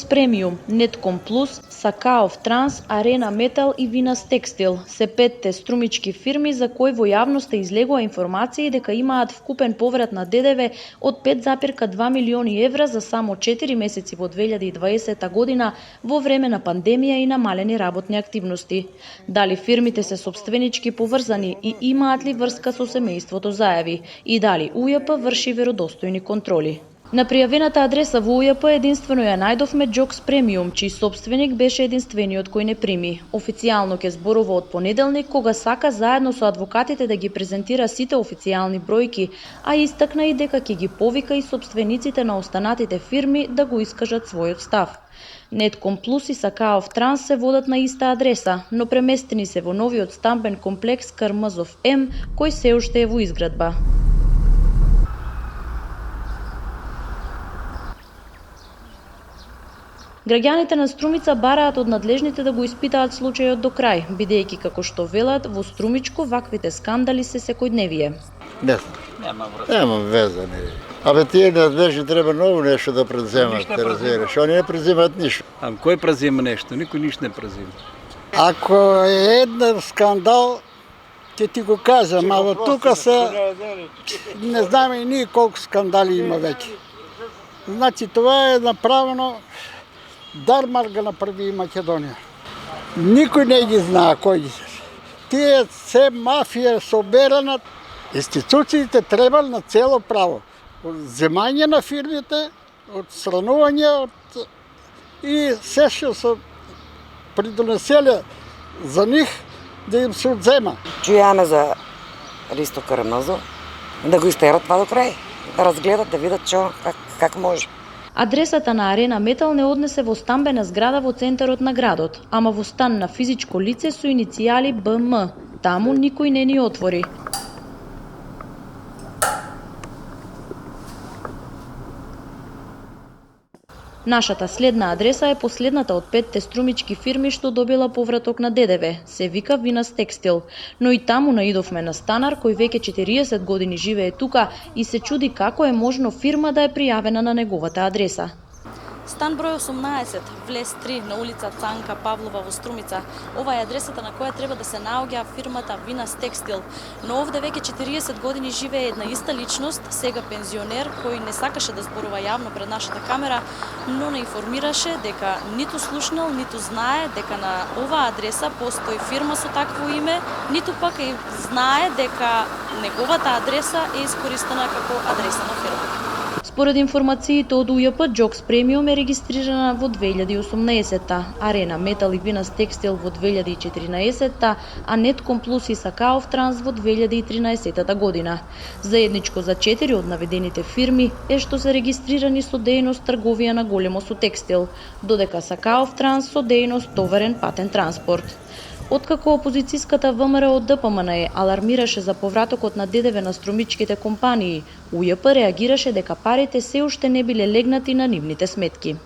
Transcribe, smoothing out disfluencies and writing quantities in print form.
Премиум, Нетком Плюс, Сакаов Транс, Арена Метал и Винас Текстил се петте струмички фирми за кои во јавноста излегува информации дека имаат вкупен поврат на ДДВ од 5,2 милиони евра за само 4 месеци во 2020 година во време на пандемија и намалени работни активности. Дали фирмите се сопственички поврзани и имаат ли врска со семејството зајави и дали УЈП врши веродостојни контроли. На пријавената адреса во УЈП единствено ја најдовме Джокс Премиум, чиј сопственик беше единствениот кој не прими. Официјално ќе зборува од понеделник, кога сака заедно со адвокатите да ги презентира сите официјални бројки, а истакна и дека ќе ги повика и сопствениците на останатите фирми да го искажат својот став. Нетком Плюс и Сакаов Транс се водат на иста адреса, но преместени се во новиот стамбен комплекс Кармазов М, кој се уште е во изградба. Граѓаните на Струмица бараат од надлежните да го испитаат случајот до крај, бидејќи како што велат, во Струмичко ваквите скандали се секојдневие. Нема веза. Абе тие надлежни треба ново нешто да преземат, те разбираш. Они не преземат ништо. А кој презема нешто? Никој ништо не презема. Ако е еден скандал, ќе ти го кажам, ама тука се не знаме и ние колку скандали има веќе. Значи това е направено дармар го направи Македонија. Никој не ги знае кој ги се. Тие се мафија соберана. Институциите треба на цело право. Од земање на фирмите, од странување, и се што се придонеселе за нив да им се одзема. Чујаме за Ристо Карамазов, да го истерат това до крај, да разгледат, да видат как може. Адресата на Арена Метал не однесе во стамбена зграда во центарот на градот, ама во стан на физичко лице со иницијали БМ. Таму никој не ни отвори. Нашата следна адреса е последната од 5 струмички фирми што добила повраток на ДДВ. Се вика Винас Текстил, но и таму наидовме на станар кој веќе 40 години живее тука и се чуди како е можно фирма да е пријавена на неговата адреса. Стан број 18, влез 3 на улица Цанка Павлова во Струмица. Ова е адресата на која треба да се наоѓа фирмата Винас Текстил. Но овде веќе 40 години живее една иста личност, сега пензионер, кој не сакаше да зборува јавно пред нашата камера, но не информираше дека ниту слушнал, ниту знае дека на оваа адреса постои фирма со такво име, ниту пак и знае дека неговата адреса е искористена како адреса на фирма. Според информациите од УЈП, Джокс Премиум е регистрирана во 2018-та, Арена Метал и Винас Текстил во 2014-та, а Нетком Плюс и Сакаов Транс во 2013 година. Заедничко за 4 од наведените фирми е што се регистрирани со дејност трговија на големо со текстил, додека Сакаов Транс со дејност товарен патен транспорт. Откако опозицијската ВМРО од ДПМНЕ алармираше за повратокот на ДДВ на струмичките компании, УЈП реагираше дека парите се уште не биле легнати на нивните сметки.